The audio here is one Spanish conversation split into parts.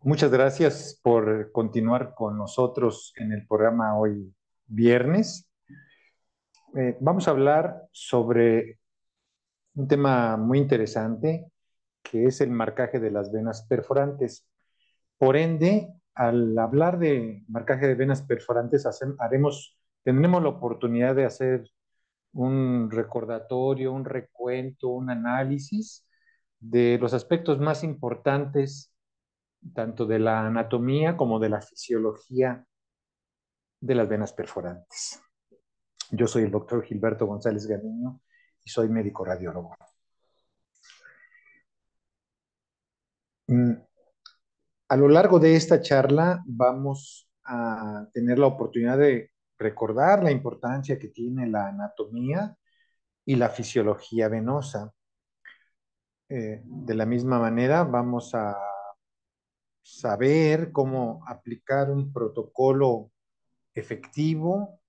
Muchas gracias por continuar con nosotros en el programa hoy viernes. Vamos a hablar sobre un tema muy interesante que es el marcaje de las venas perforantes. Por ende, al hablar de marcaje de venas perforantes, tendremos la oportunidad de hacer un recordatorio, un recuento, un análisis de los aspectos más importantes tanto de la anatomía como de la fisiología de las venas perforantes. Yo soy el doctor Gilberto González Gamiño y soy médico radiólogo. A lo largo de esta charla vamos a tener la oportunidad de recordar la importancia que tiene la anatomía y la fisiología venosa. De la misma manera, vamos a saber cómo aplicar un protocolo efectivo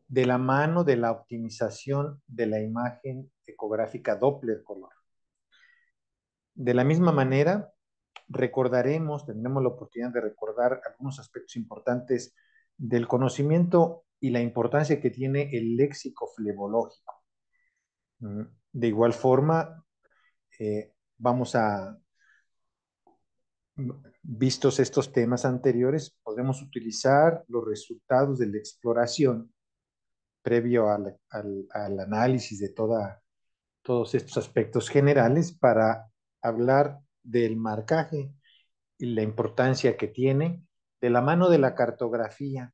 de la mano de la optimización de la imagen ecográfica Doppler color. De la misma manera, tendremos la oportunidad de recordar algunos aspectos importantes del conocimiento y la importancia que tiene el léxico flebológico. De igual forma, vamos a, vistos estos temas anteriores, podemos utilizar los resultados de la exploración previo al análisis de todos estos aspectos generales para hablar del marcaje y la importancia que tiene de la mano de la cartografía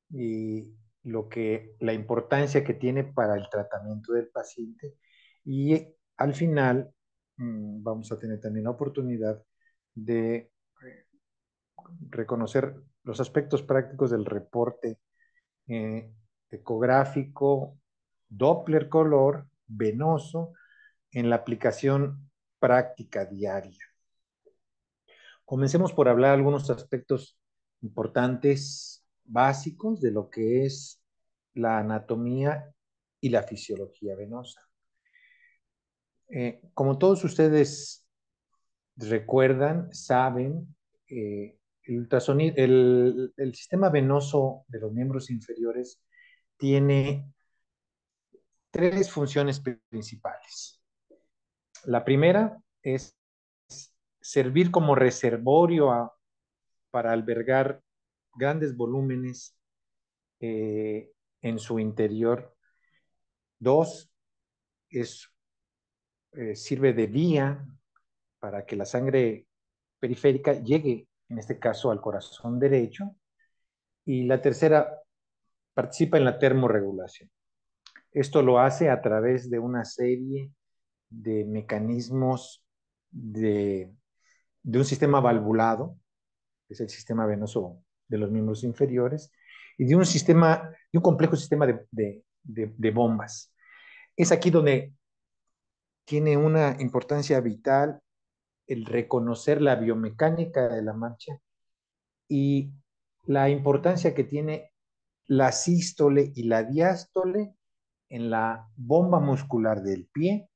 y la importancia que tiene para el tratamiento del paciente. Y al final vamos a tener también la oportunidad de reconocer los aspectos prácticos del reporte eh, ecográfico, Doppler color, venoso, en la aplicación práctica diaria. Comencemos por hablar algunos aspectos importantes, básicos de lo que es la anatomía y la fisiología venosa. Como todos ustedes recuerdan, saben, el sistema venoso de los miembros inferiores tiene tres funciones principales. La primera es servir como reservorio para albergar grandes volúmenes en su interior. Dos, sirve de vía para que la sangre periférica llegue, en este caso, al corazón derecho. Y la tercera, participa en la termorregulación. Esto lo hace a través de una serie de mecanismos de un sistema valvulado, que es el sistema venoso de los miembros inferiores, y de un complejo sistema de bombas. Es aquí donde tiene una importancia vital el reconocer la biomecánica de la marcha y la importancia que tiene la sístole y la diástole en la bomba muscular del pie,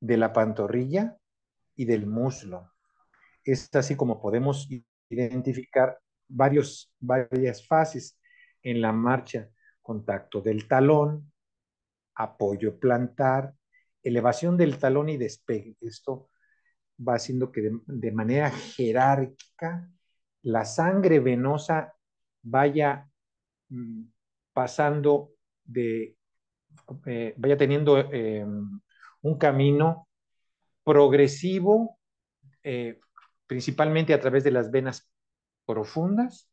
de la pantorrilla y del muslo. Es así como podemos identificar varias fases en la marcha: contacto del talón, apoyo plantar, elevación del talón y despegue. Esto va haciendo que de manera jerárquica la sangre venosa vaya mm, pasando vaya teniendo un camino progresivo, eh, principalmente a través de las venas profundas,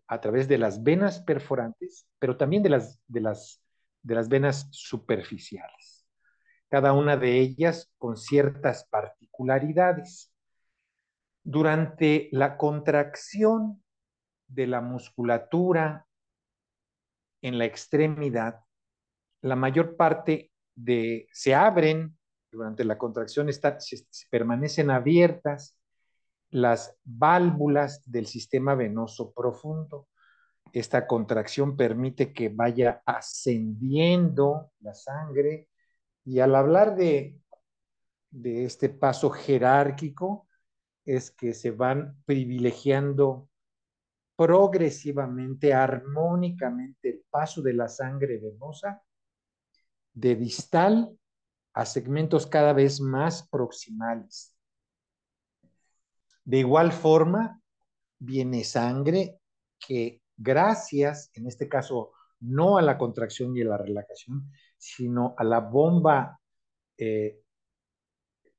a través de las venas perforantes, pero también de las venas superficiales. Cada una de ellas con ciertas particularidades. Durante la contracción de la musculatura en la extremidad, la mayor parte se abren durante la contracción, se permanecen abiertas las válvulas del sistema venoso profundo. Esta contracción permite que vaya ascendiendo la sangre y al hablar de este paso jerárquico, es que se van privilegiando progresivamente, armónicamente, el paso de la sangre venosa de distal a segmentos cada vez más proximales. De igual forma, viene sangre que gracias, en este caso, no a la contracción y a la relajación, sino a la bomba eh,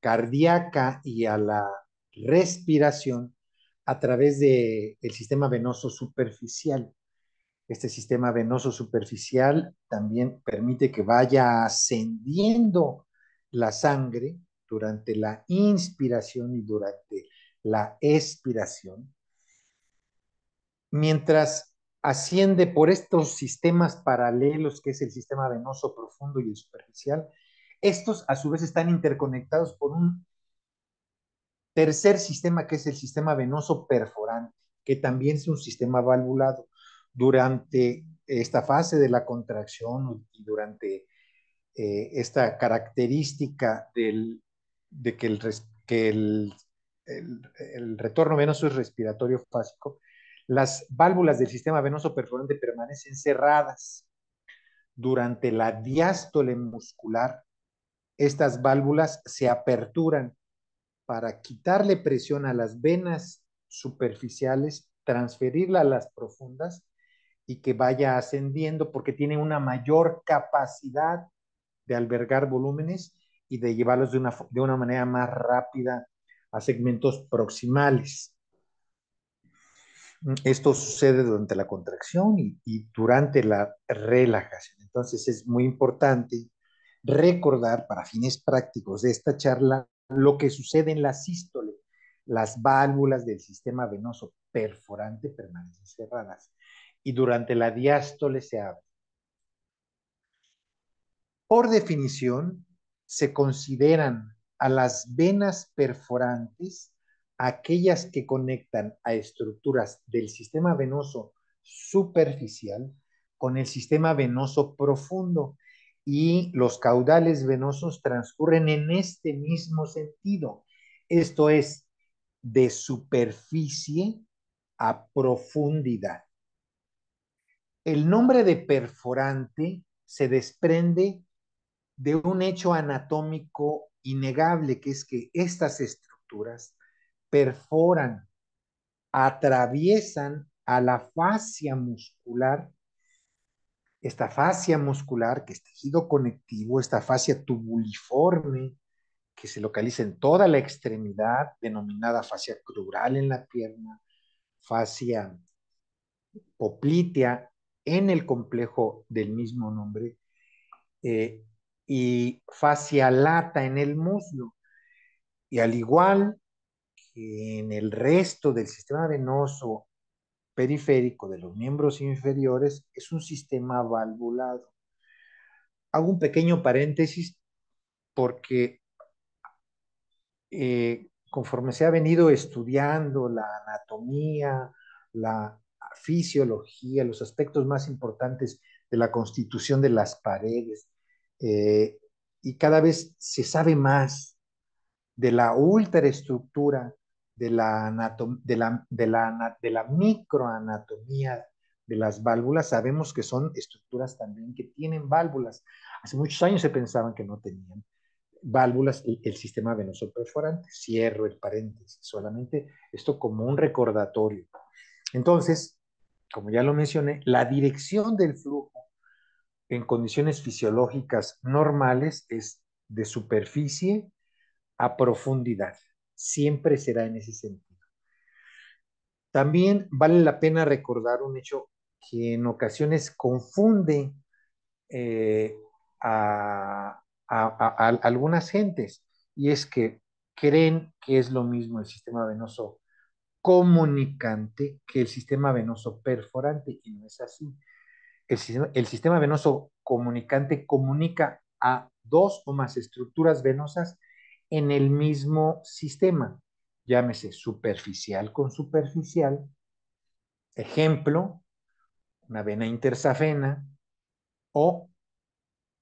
cardíaca y a la respiración a través del sistema venoso superficial. Este sistema venoso superficial también permite que vaya ascendiendo la sangre durante la inspiración y durante la expiración, mientras asciende por estos sistemas paralelos, que es el sistema venoso profundo y el superficial. Estos a su vez están interconectados por un tercer sistema, que es el sistema venoso perforante, que también es un sistema valvulado. Durante esta fase de la contracción y durante esta característica de que, el retorno venoso es respiratorio fásico, las válvulas del sistema venoso perforante permanecen cerradas. Durante la diástole muscular, estas válvulas se aperturan para quitarle presión a las venas superficiales, transferirla a las profundas y que vaya ascendiendo porque tiene una mayor capacidad de albergar volúmenes y de llevarlos de una manera más rápida a segmentos proximales. Esto sucede durante la contracción y durante la relajación. Entonces es muy importante recordar para fines prácticos de esta charla lo que sucede en la sístole. Las válvulas del sistema venoso perforante permanecen cerradas y durante la diástole se abren. Por definición, se consideran a las venas perforantes aquellas que conectan a estructuras del sistema venoso superficial con el sistema venoso profundo, y los caudales venosos transcurren en este mismo sentido. Esto es, de superficie a profundidad. El nombre de perforante se desprende de un hecho anatómico innegable, que es que estas estructuras perforan, atraviesan a la fascia muscular, esta fascia muscular que es tejido conectivo, esta fascia tubuliforme que se localiza en toda la extremidad, denominada fascia crural en la pierna, fascia poplitea en el complejo del mismo nombre, eh, y fascia lata en el muslo. Y al igual que en el resto del sistema venoso periférico de los miembros inferiores, es un sistema valvulado. Hago un pequeño paréntesis porque conforme se ha venido estudiando la anatomía, la fisiología, los aspectos más importantes de la constitución de las paredes, eh, y cada vez se sabe más de la ultraestructura, de la microanatomía de las válvulas. Sabemos que son estructuras también que tienen válvulas. Hace muchos años se pensaban que no tenían válvulas el sistema venoso perforante. Cierro el paréntesis, solamente esto como un recordatorio. Entonces, como ya lo mencioné, la dirección del flujo en condiciones fisiológicas normales es de superficie a profundidad. Siempre será en ese sentido. También vale la pena recordar un hecho que en ocasiones confunde eh, a algunas gentes, y es que creen que es lo mismo el sistema venoso comunicante que el sistema venoso perforante, y no es así. El sistema venoso comunicante comunica a dos o más estructuras venosas en el mismo sistema, llámese superficial con superficial, ejemplo, una vena intersafena, o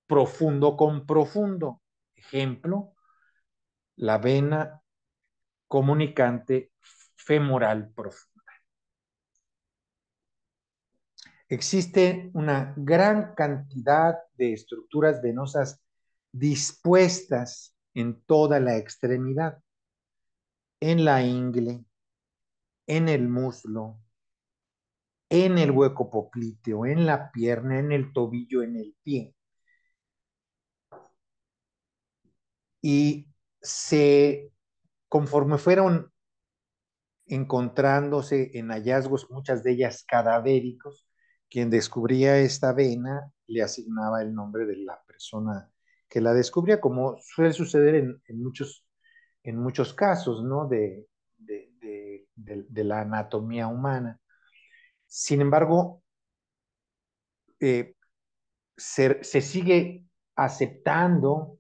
profundo con profundo, ejemplo, la vena comunicante femoral profundo. Existe una gran cantidad de estructuras venosas dispuestas en toda la extremidad, en la ingle, en el muslo, en el hueco popliteo, en la pierna, en el tobillo, en el pie. Y conforme fueron encontrándose en hallazgos, muchas de ellas cadavéricos, quien descubría esta vena le asignaba el nombre de la persona que la descubría, como suele suceder en muchos casos, ¿no? De la anatomía humana. Sin embargo, eh, se sigue aceptando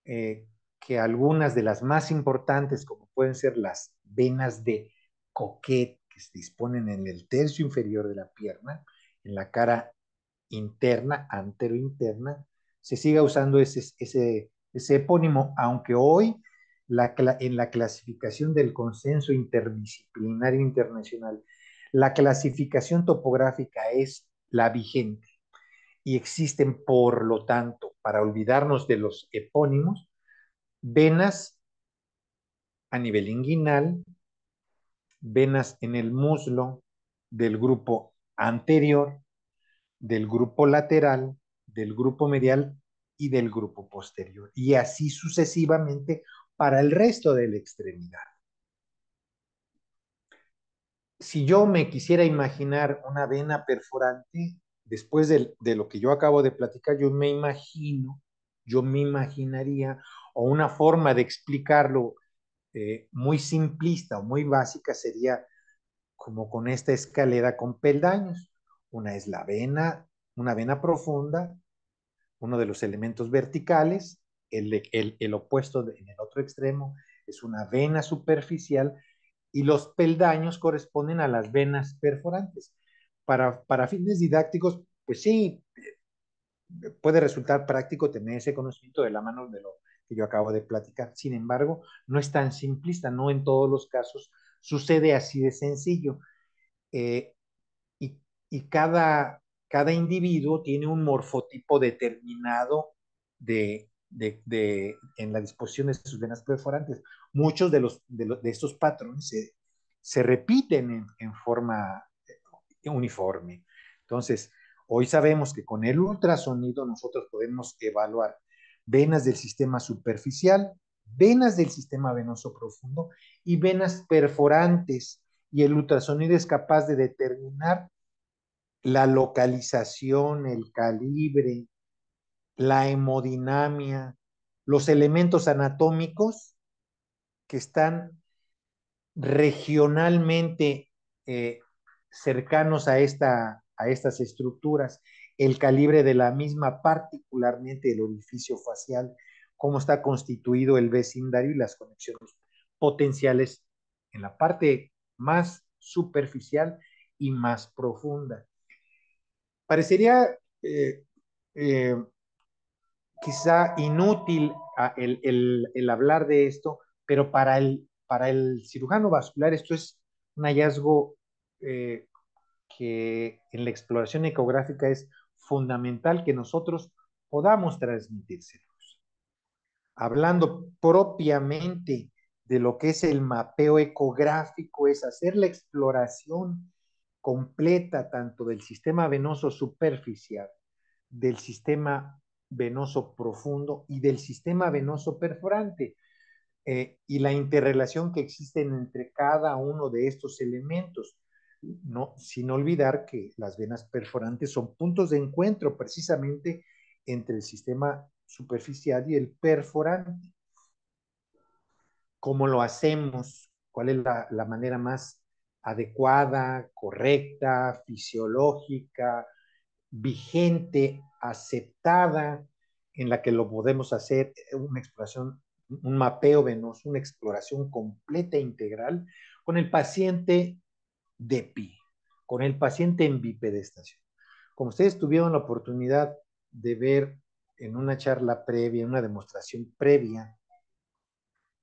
que algunas de las más importantes, como pueden ser las venas de Coquet, que se disponen en el tercio inferior de la pierna, en la cara interna, anterointerna, se siga usando ese epónimo, aunque hoy en la clasificación del consenso interdisciplinario internacional, la clasificación topográfica es la vigente y existen, por lo tanto, para olvidarnos de los epónimos, venas a nivel inguinal, venas en el muslo del grupo anterior, del grupo lateral, del grupo medial y del grupo posterior. Y así sucesivamente para el resto de la extremidad. Si yo me quisiera imaginar una vena perforante, después de lo que yo acabo de platicar, yo me imaginaría, o una forma de explicarlo muy simplista o muy básica sería como con esta escalera con peldaños. Una es una vena profunda, uno de los elementos verticales, el opuesto en el otro extremo es una vena superficial y los peldaños corresponden a las venas perforantes. Para fines didácticos, pues sí, puede resultar práctico tener ese conocimiento de la mano de lo que yo acabo de platicar. Sin embargo, no es tan simplista, no en todos los casos sucede así de sencillo. Eh, y y cada individuo tiene un morfotipo determinado en la disposición de sus venas perforantes. Muchos de estos patrones se repiten en forma uniforme. Entonces, hoy sabemos que con el ultrasonido nosotros podemos evaluar venas del sistema superficial, venas del sistema venoso profundo y venas perforantes. Y el ultrasonido es capaz de determinar la localización, el calibre, la hemodinamia, los elementos anatómicos que están regionalmente eh, cercanos a estas estructuras, el calibre de la misma, particularmente el orificio facial, cómo está constituido el vecindario y las conexiones potenciales en la parte más superficial y más profunda. Parecería eh, quizá inútil el hablar de esto, pero para el cirujano vascular esto es un hallazgo eh, que en la exploración ecográfica es fundamental que nosotros podamos transmitírselo. Hablando propiamente de lo que es el mapeo ecográfico, es hacer la exploración completa tanto del sistema venoso superficial, del sistema venoso profundo y del sistema venoso perforante, y la interrelación que existen entre cada uno de estos elementos, no, sin olvidar que las venas perforantes son puntos de encuentro precisamente entre el sistema superficial y el perforante. ¿Cómo lo hacemos? ¿Cuál es la manera más adecuada, correcta, fisiológica, vigente, aceptada, en la que lo podemos hacer una exploración, un mapeo venoso, una exploración completa e integral con el paciente de pie, con el paciente en bipedestación? Como ustedes tuvieron la oportunidad de ver en una charla previa, en una demostración previa,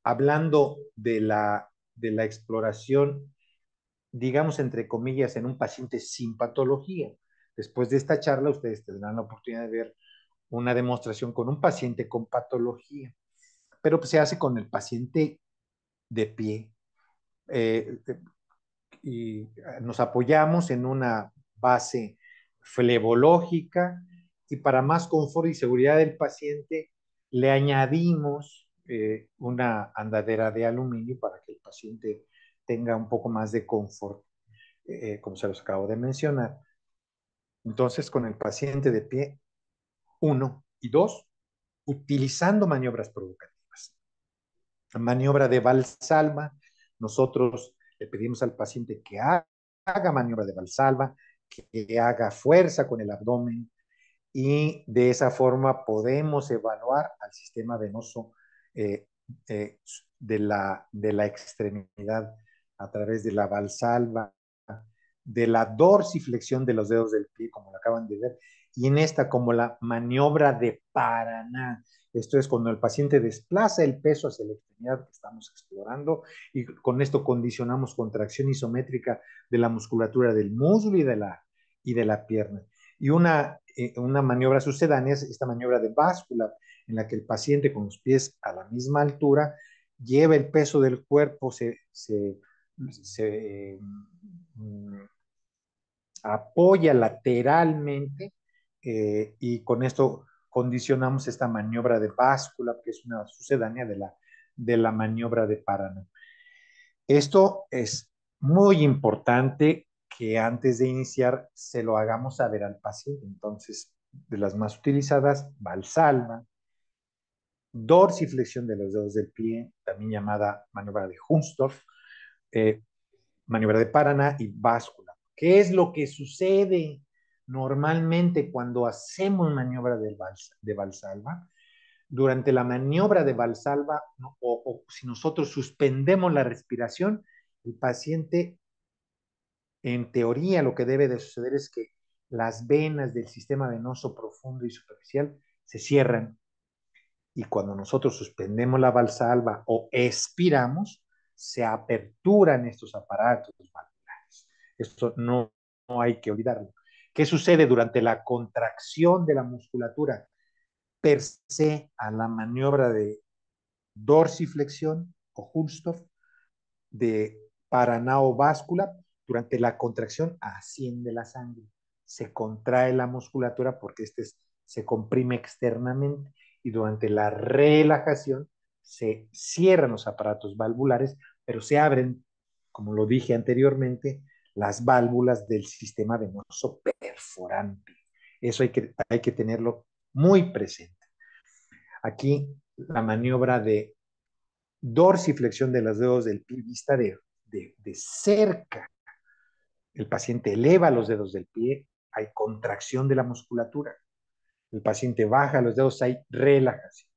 hablando de la de la exploración, digamos, entre comillas, en un paciente sin patología. Después de esta charla, ustedes tendrán la oportunidad de ver una demostración con un paciente con patología, pero pues, se hace con el paciente de pie. Eh, y nos apoyamos en una base flebológica y para más confort y seguridad del paciente le añadimos una andadera de aluminio para que el paciente tenga un poco más de confort, como se los acabo de mencionar. Entonces, con el paciente de pie, uno y dos, utilizando maniobras provocativas. Maniobra de Valsalva, nosotros le pedimos al paciente que haga maniobra de Valsalva, que haga fuerza con el abdomen y de esa forma podemos evaluar al sistema venoso eh, eh, de la extremidad a través de la Valsalva, de la dorsiflexión de los dedos del pie, como lo acaban de ver, y en esta como la maniobra de Paraná. Esto es cuando el paciente desplaza el peso hacia la extremidad que estamos explorando y con esto condicionamos contracción isométrica de la musculatura del muslo y de la pierna. Y una maniobra sucedánea es esta maniobra de báscula, en la que el paciente con los pies a la misma altura lleva el peso del cuerpo, se apoya lateralmente y con esto condicionamos esta maniobra de báscula, que es una sucedánea de la maniobra de Paraná. Esto es muy importante que antes de iniciar se lo hagamos saber al paciente. Entonces, de las más utilizadas, Valsalva, dorsiflexión de los dedos del pie, también llamada maniobra de Hunsdorf, eh, maniobra de Paraná y báscula. ¿Qué es lo que sucede normalmente cuando hacemos maniobra de Valsalva? Durante la maniobra de Valsalva, ¿no? O si nosotros suspendemos la respiración, el paciente, en teoría, lo que debe de suceder es que las venas del sistema venoso profundo y superficial se cierran y cuando nosotros suspendemos la valsalva o expiramos, se aperturan estos aparatos valvulares. Esto no hay que olvidarlo. ¿Qué sucede durante la contracción de la musculatura per se a la maniobra de dorsiflexión o Hulstorf, de paranao-báscula? Durante la contracción asciende la sangre, se contrae la musculatura porque se comprime externamente y durante la relajación se cierran los aparatos valvulares, pero se abren, como lo dije anteriormente, las válvulas del sistema venoso perforante. Eso hay que tenerlo muy presente. Aquí la maniobra de dorsiflexión de los dedos del pie vista de cerca. El paciente eleva los dedos del pie, hay contracción de la musculatura. El paciente baja los dedos, hay relajación.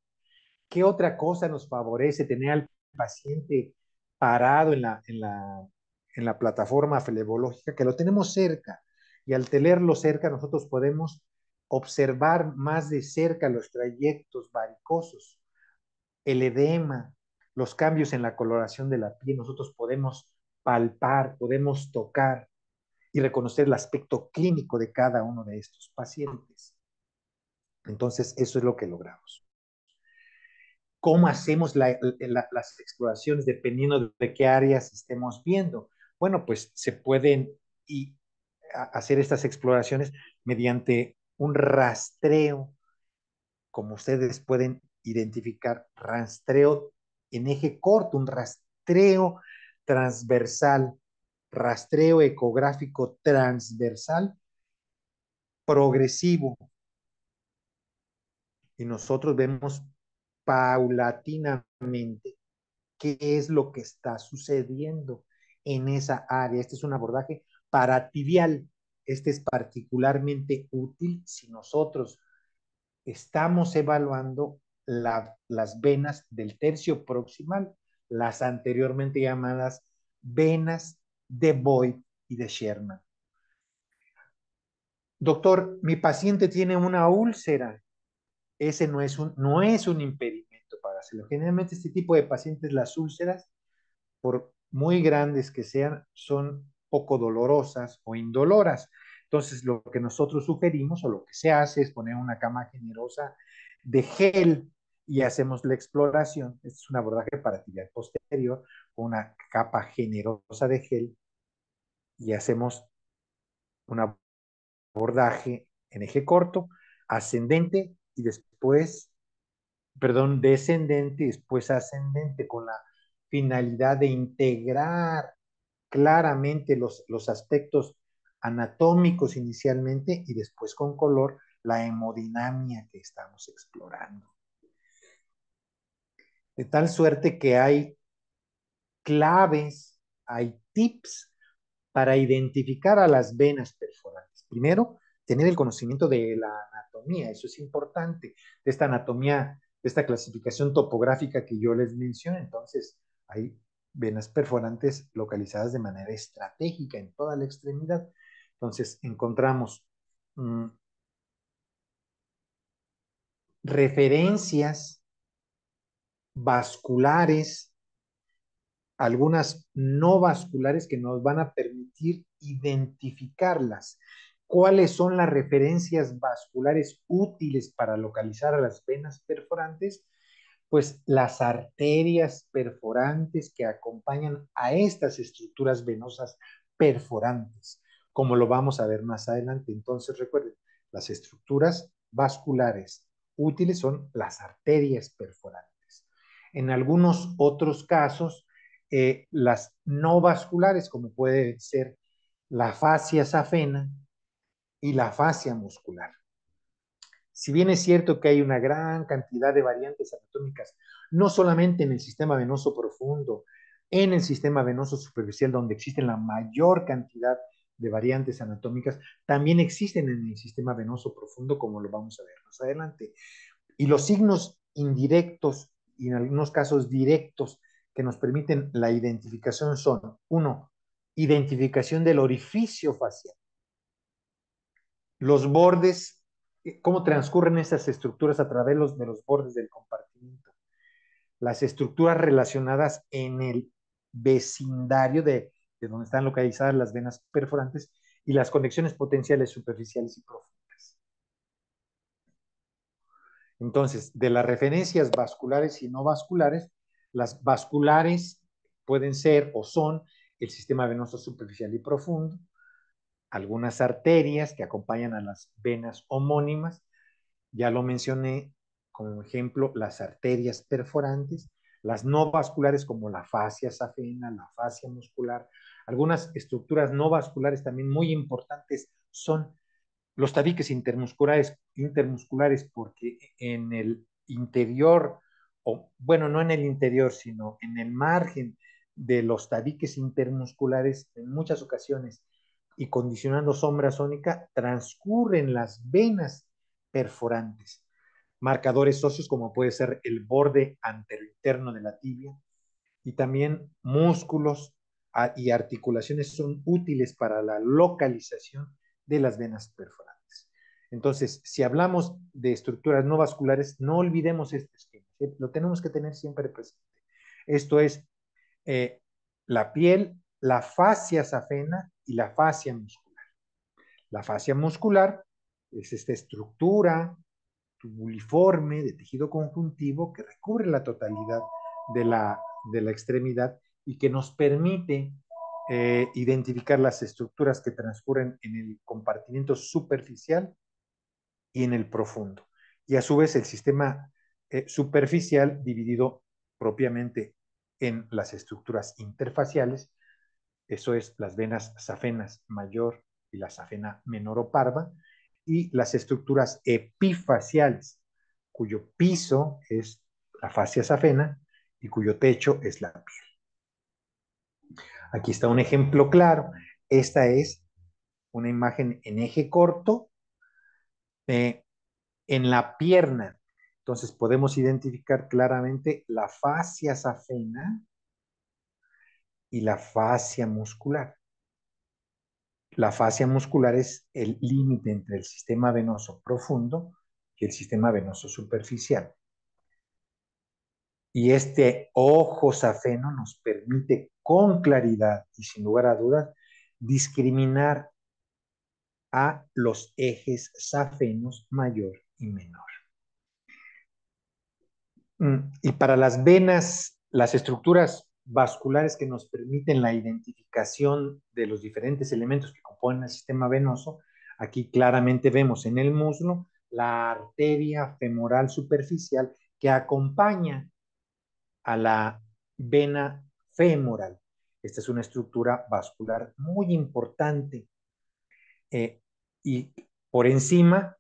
¿Qué otra cosa nos favorece tener al paciente parado en la plataforma flebológica? Que lo tenemos cerca. Y al tenerlo cerca, nosotros podemos observar más de cerca los trayectos varicosos, el edema, los cambios en la coloración de la piel. Nosotros podemos palpar, podemos tocar y reconocer el aspecto clínico de cada uno de estos pacientes. Entonces, eso es lo que logramos. ¿Cómo hacemos las exploraciones dependiendo de qué áreas estemos viendo? Bueno, pues se pueden hacer estas exploraciones mediante un rastreo, como ustedes pueden identificar, rastreo en eje corto, un rastreo transversal, rastreo ecográfico transversal progresivo. Y nosotros vemos paulatinamente qué es lo que está sucediendo en esa área. Este es un abordaje paratibial. Este es particularmente útil si nosotros estamos evaluando las venas del tercio proximal, las anteriormente llamadas venas de Boyd y de Sherman. Doctor, mi paciente tiene una úlcera. Ese no es un impedimento para hacerlo. Generalmente este tipo de pacientes, las úlceras, por muy grandes que sean, son poco dolorosas o indoloras. Entonces, lo que nosotros sugerimos o lo que se hace es poner una cama generosa de gel y hacemos la exploración. Este es un abordaje para tibial posterior, con una capa generosa de gel y hacemos un abordaje en eje corto, ascendente y después, perdón, descendente y después ascendente con la finalidad de integrar claramente los aspectos anatómicos inicialmente y después con color la hemodinamia que estamos explorando. De tal suerte que hay claves, hay tips para identificar a las venas perforantes. Primero, tener el conocimiento de la anatomía, eso es importante, de esta anatomía, de esta clasificación topográfica que yo les mencioné. Entonces, hay venas perforantes localizadas de manera estratégica en toda la extremidad. Entonces, encontramos referencias vasculares, algunas no vasculares que nos van a permitir identificarlas. ¿Cuáles son las referencias vasculares útiles para localizar a las venas perforantes? Pues las arterias perforantes que acompañan a estas estructuras venosas perforantes, como lo vamos a ver más adelante. Entonces, recuerden, las estructuras vasculares útiles son las arterias perforantes. En algunos otros casos, las no vasculares, como puede ser la fascia safena y la fascia muscular. Si bien es cierto que hay una gran cantidad de variantes anatómicas, no solamente en el sistema venoso profundo, en el sistema venoso superficial, donde existen la mayor cantidad de variantes anatómicas, también existen en el sistema venoso profundo, como lo vamos a ver más adelante. Y los signos indirectos y en algunos casos directos que nos permiten la identificación son, uno, identificación del orificio facial, los bordes, cómo transcurren estas estructuras a través de los bordes del compartimento, las estructuras relacionadas en el vecindario de donde están localizadas las venas perforantes y las conexiones potenciales superficiales y profundas. Entonces, de las referencias vasculares y no vasculares, las vasculares pueden ser o son el sistema venoso superficial y profundo, algunas arterias que acompañan a las venas homónimas, ya lo mencioné como ejemplo, las arterias perforantes, las no vasculares como la fascia safena, la fascia muscular, algunas estructuras no vasculares también muy importantes son los tabiques intermusculares porque en el interior, o bueno, no en el interior, sino en el margen de los tabiques intermusculares, en muchas ocasiones, y condicionando sombra sónica, transcurren las venas perforantes. Marcadores óseos como puede ser el borde anterointerno de la tibia, y también músculos y articulaciones son útiles para la localización de las venas perforantes. Entonces, si hablamos de estructuras no vasculares, no olvidemos este esquema, ¿sí? Lo tenemos que tener siempre presente. Esto es eh, la piel, la fascia safena y la fascia muscular. La fascia muscular es esta estructura tubuliforme de tejido conjuntivo que recubre la totalidad de de la extremidad y que nos permite identificar las estructuras que transcurren en el compartimiento superficial y en el profundo. Y a su vez el sistema superficial dividido propiamente en las estructuras interfaciales, eso es las venas safenas mayor y la safena menor o parva, y las estructuras epifaciales, cuyo piso es la fascia safena y cuyo techo es la piel. Aquí está un ejemplo claro. Esta es una imagen en eje corto en la pierna. Entonces podemos identificar claramente la fascia safena y la fascia muscular. La fascia muscular es el límite entre el sistema venoso profundo y el sistema venoso superficial. Y este ojo safeno nos permite con claridad y sin lugar a dudas discriminar a los ejes safenos mayor y menor. Y para las venas, las estructuras vasculares que nos permiten la identificación de los diferentes elementos que componen el sistema venoso, aquí claramente vemos en el muslo la arteria femoral superficial que acompaña a la vena femoral. Esta es una estructura vascular muy importante. Y por encima,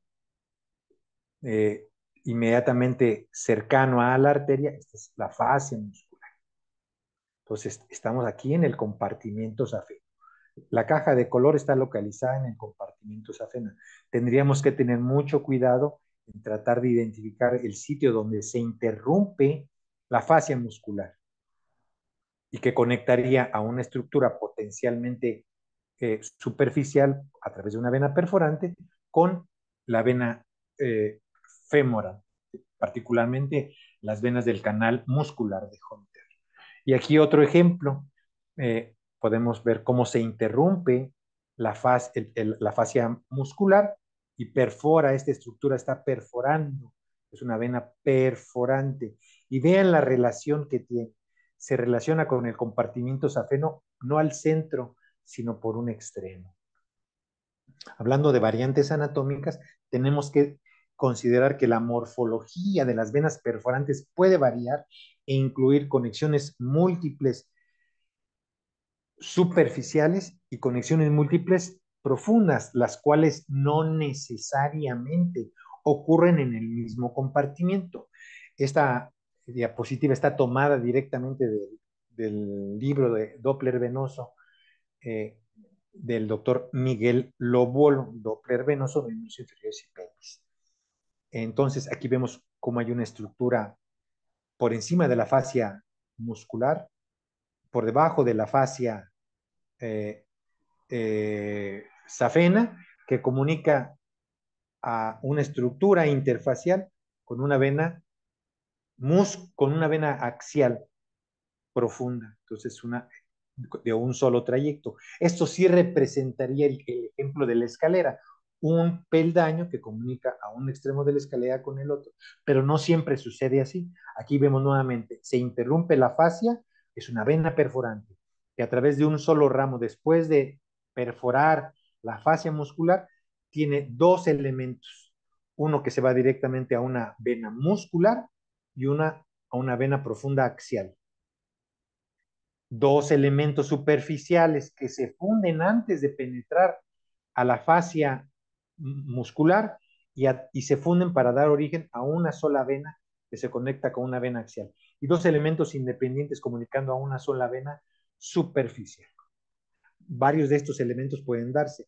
eh, inmediatamente cercano a la arteria, esta es la fascia muscular. Entonces, estamos aquí en el compartimiento safeno. La caja de color está localizada en el compartimiento safena. Tendríamos que tener mucho cuidado en tratar de identificar el sitio donde se interrumpe la fascia muscular y que conectaría a una estructura potencialmente superficial a través de una vena perforante con la vena eh, femoral, particularmente las venas del canal muscular de Hunter. Y aquí otro ejemplo, podemos ver cómo se interrumpe la fascia muscular y perfora, esta estructura está perforando, es una vena perforante. Y vean la relación que tiene, se relaciona con el compartimiento safeno, no al centro, sino por un extremo. Hablando de variantes anatómicas, tenemos que considerar que la morfología de las venas perforantes puede variar e incluir conexiones múltiples superficiales y conexiones múltiples profundas, las cuales no necesariamente ocurren en el mismo compartimiento. Esta diapositiva está tomada directamente del libro de Doppler venoso del doctor Miguel Lobolo, Doppler venoso, miembros inferiores y pelvis. Entonces, aquí vemos cómo hay una estructura por encima de la fascia muscular, por debajo de la fascia safena, que comunica a una estructura interfacial con una vena con una vena axial profunda. Entonces, de un solo trayecto. Esto sí representaría el ejemplo de la escalera, un peldaño que comunica a un extremo de la escalera con el otro, pero no siempre sucede así. Aquí vemos nuevamente, se interrumpe la fascia, es una vena perforante, que a través de un solo ramo, después de perforar la fascia muscular, tiene dos elementos, uno que se va directamente a una vena muscular y a una vena profunda axial. Dos elementos superficiales que se funden antes de penetrar a la fascia muscular y se funden para dar origen a una sola vena que se conecta con una vena axial. Y dos elementos independientes comunicando a una sola vena superficial. Varios de estos elementos pueden darse.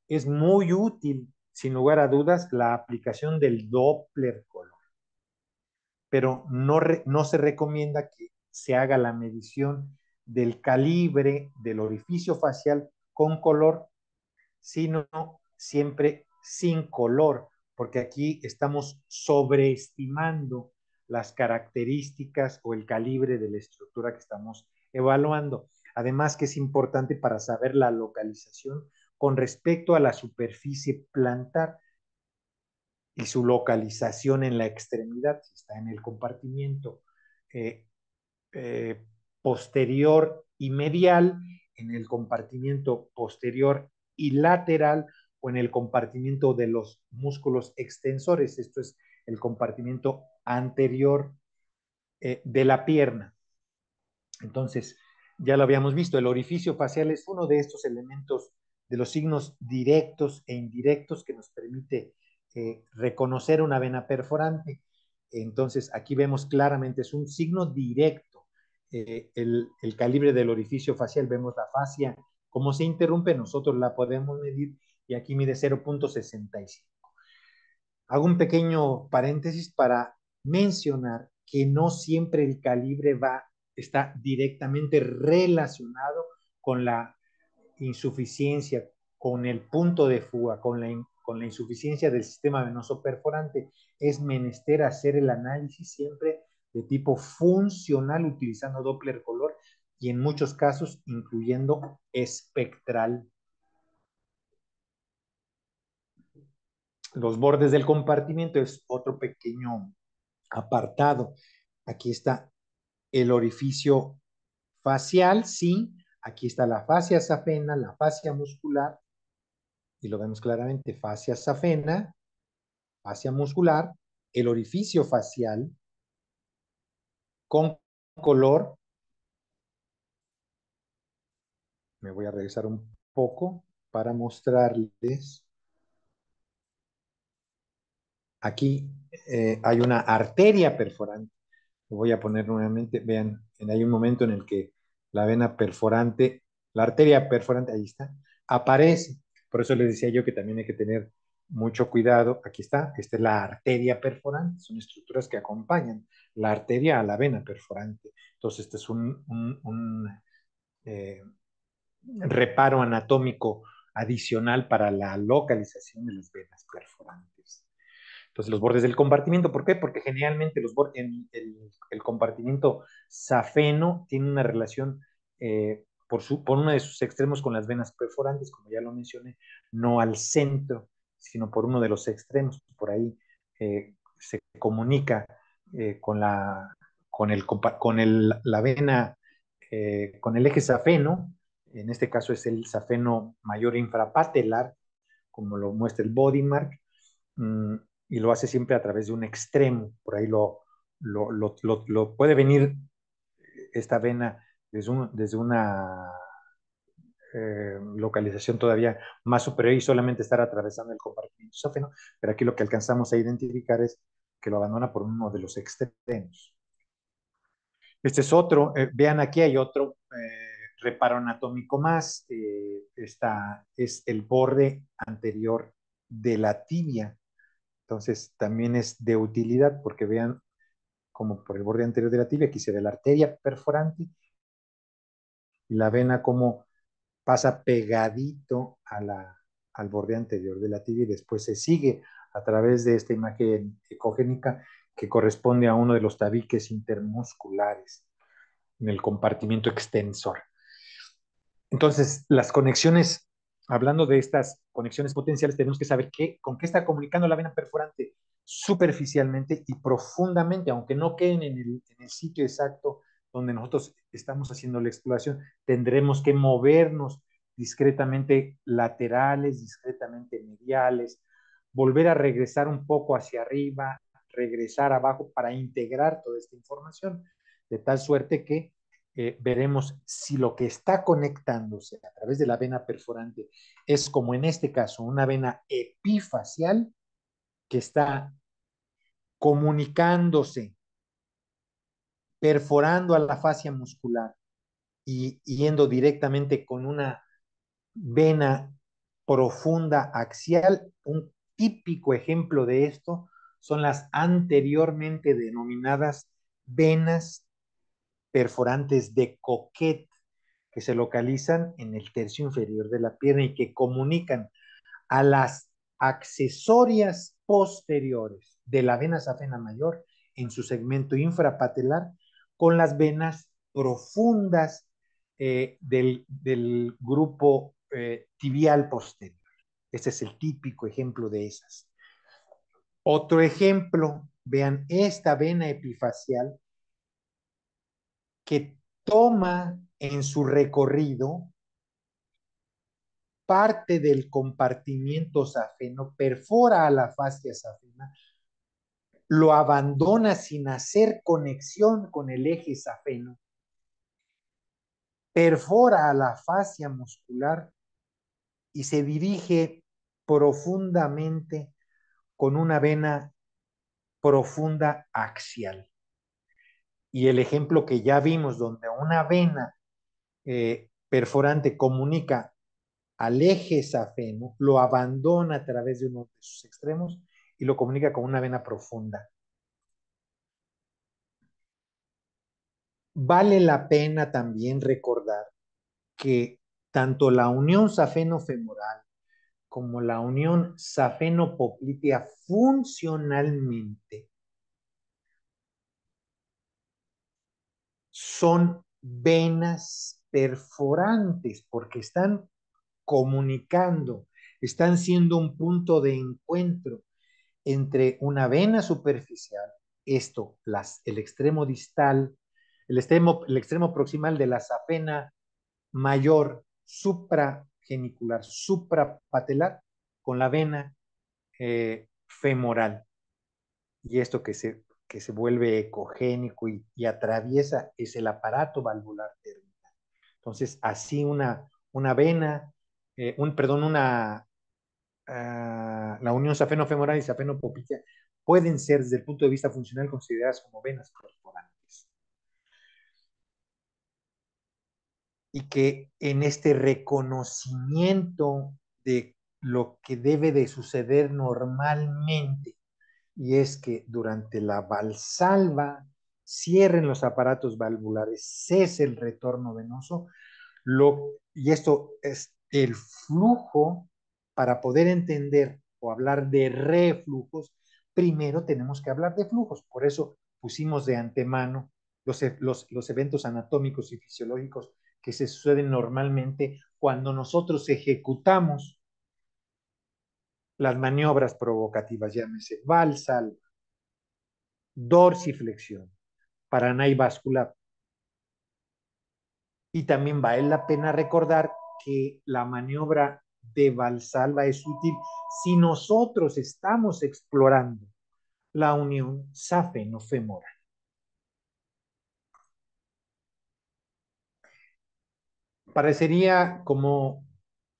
Es muy útil, sin lugar a dudas, la aplicación del Doppler color, pero no se recomienda que se haga la medición del calibre del orificio facial con color, sino siempre sin color, porque aquí estamos sobreestimando las características o el calibre de la estructura que estamos evaluando. Además que es importante para saber la localización con respecto a la superficie plantar y su localización en la extremidad, si está en el compartimiento eh, eh, posterior y medial, en el compartimiento posterior y lateral o en el compartimiento de los músculos extensores. Esto es el compartimiento anterior de la pierna. Entonces, ya lo habíamos visto, el orificio facial es uno de estos elementos de los signos directos e indirectos que nos permite reconocer una vena perforante. Entonces, aquí vemos claramente, es un signo directo. El calibre del orificio facial, vemos la fascia, cómo se interrumpe, nosotros la podemos medir y aquí mide 0.65. Hago un pequeño paréntesis para mencionar que no siempre el calibre está directamente relacionado con la insuficiencia, con el punto de fuga, con la insuficiencia del sistema venoso perforante. Es menester hacer el análisis siempre de tipo funcional utilizando Doppler color y en muchos casos incluyendo espectral. Los bordes del compartimiento es otro pequeño apartado. Aquí está el orificio facial, sí. Aquí está la fascia safena, la fascia muscular, y lo vemos claramente, fascia safena, fascia muscular, el orificio facial con color. Me voy a regresar un poco para mostrarles. Aquí hay una arteria perforante. Lo voy a poner nuevamente. Vean, hay un momento en el que la vena perforante, la arteria perforante, ahí está, aparece. Por eso les decía yo que también hay que tener mucho cuidado. Aquí está, esta es la arteria perforante. Son estructuras que acompañan la arteria a la vena perforante. Entonces, este es un eh, reparo anatómico adicional para la localización de las venas perforantes. Entonces, los bordes del compartimiento, ¿por qué? Porque generalmente el compartimiento safeno tiene una relación por uno de sus extremos con las venas perforantes, como ya lo mencioné, no al centro, sino por uno de los extremos. Por ahí se comunica con la vena, con el eje safeno. En este caso es el safeno mayor infrapatelar, como lo muestra el body mark, mm, y lo hace siempre a través de un extremo. Por ahí lo puede venir esta vena desde una localización todavía más superior y solamente estar atravesando el compartimiento esófeno, pero aquí lo que alcanzamos a identificar es que lo abandona por uno de los extremos. Este es otro, vean aquí hay otro reparo anatómico más, esta es el borde anterior de la tibia. Entonces también es de utilidad porque vean como por el borde anterior de la tibia, aquí se ve la arteria perforante y la vena como pasa pegadito al borde anterior de la tibia y después se sigue a través de esta imagen ecogénica que corresponde a uno de los tabiques intermusculares en el compartimiento extensor. Entonces, las conexiones, hablando de estas conexiones potenciales, tenemos que saber con qué está comunicando la vena perforante superficialmente y profundamente, aunque no queden en el sitio exacto donde nosotros estamos haciendo la exploración, tendremos que movernos discretamente laterales, discretamente mediales, volver a regresar un poco hacia arriba, regresar abajo para integrar toda esta información, de tal suerte que veremos si lo que está conectándose a través de la vena perforante es, como en este caso, una vena epifacial que está comunicándose, perforando a la fascia muscular y yendo directamente con una vena profunda axial. Un típico ejemplo de esto son las anteriormente denominadas venas perforantes de Coquet, que se localizan en el tercio inferior de la pierna y que comunican a las accesorias posteriores de la vena safena mayor en su segmento infrapatelar con las venas profundas del grupo tibial posterior. Este es el típico ejemplo de esas. Otro ejemplo, vean esta vena epifacial que toma en su recorrido parte del compartimiento safeno, perfora a la fascia safena, lo abandona sin hacer conexión con el eje safeno, perfora a la fascia muscular y se dirige profundamente con una vena profunda axial. Y el ejemplo que ya vimos, donde una vena perforante comunica al eje safeno, lo abandona a través de uno de sus extremos y lo comunica con una vena profunda. Vale la pena también recordar que tanto la unión safeno-femoral como la unión safeno-poplitea funcionalmente son venas perforantes, porque están comunicando, están siendo un punto de encuentro entre una vena superficial, el extremo distal, el extremo proximal de la safena mayor supragenicular, suprapatelar, con la vena femoral. Y esto que se vuelve ecogénico y atraviesa es el aparato valvular terminal. Entonces, así una vena, perdón, la unión safeno-femoral y safeno-poplitea pueden ser desde el punto de vista funcional consideradas como venas perforantes. Y que en este reconocimiento de lo que debe de suceder normalmente, y es que durante la valsalva cierren los aparatos valvulares, cese el retorno venoso, y esto es el flujo. Para poder entender o hablar de reflujos, primero tenemos que hablar de flujos. Por eso pusimos de antemano los eventos anatómicos y fisiológicos que se suceden normalmente cuando nosotros ejecutamos las maniobras provocativas, llámese valsal, dorsiflexión, paraná y vascular. Y también vale la pena recordar que la maniobra de Valsalva es útil si nosotros estamos explorando la unión safeno-femoral. Parecería como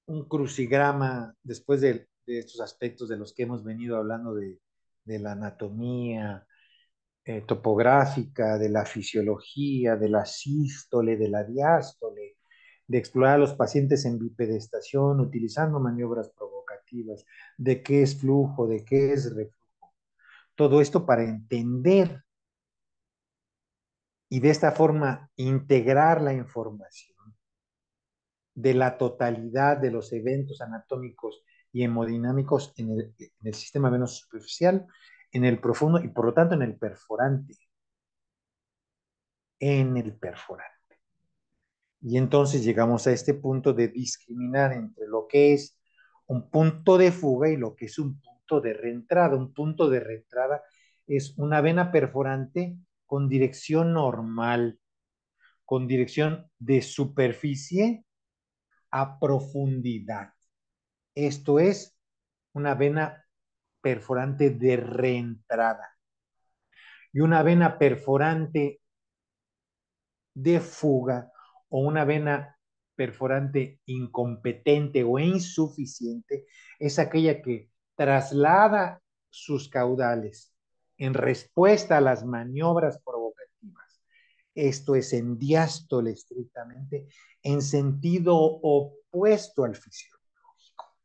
un crucigrama después de estos aspectos de los que hemos venido hablando de la anatomía, topográfica, de la fisiología, de la sístole, de la diástole, de explorar a los pacientes en bipedestación utilizando maniobras provocativas, de qué es flujo, de qué es reflujo. Todo esto para entender y de esta forma integrar la información de la totalidad de los eventos anatómicos y hemodinámicos en el sistema venoso superficial, en el profundo y por lo tanto en el perforante. En el perforante. Y entonces llegamos a este punto de discriminar entre lo que es un punto de fuga y lo que es un punto de reentrada. Un punto de reentrada es una vena perforante con dirección normal, con dirección de superficie a profundidad. Esto es una vena perforante de reentrada. Y una vena perforante de fuga o una vena perforante incompetente o insuficiente es aquella que traslada sus caudales en respuesta a las maniobras provocativas. Esto es en diástole estrictamente, en sentido opuesto al fisiológico.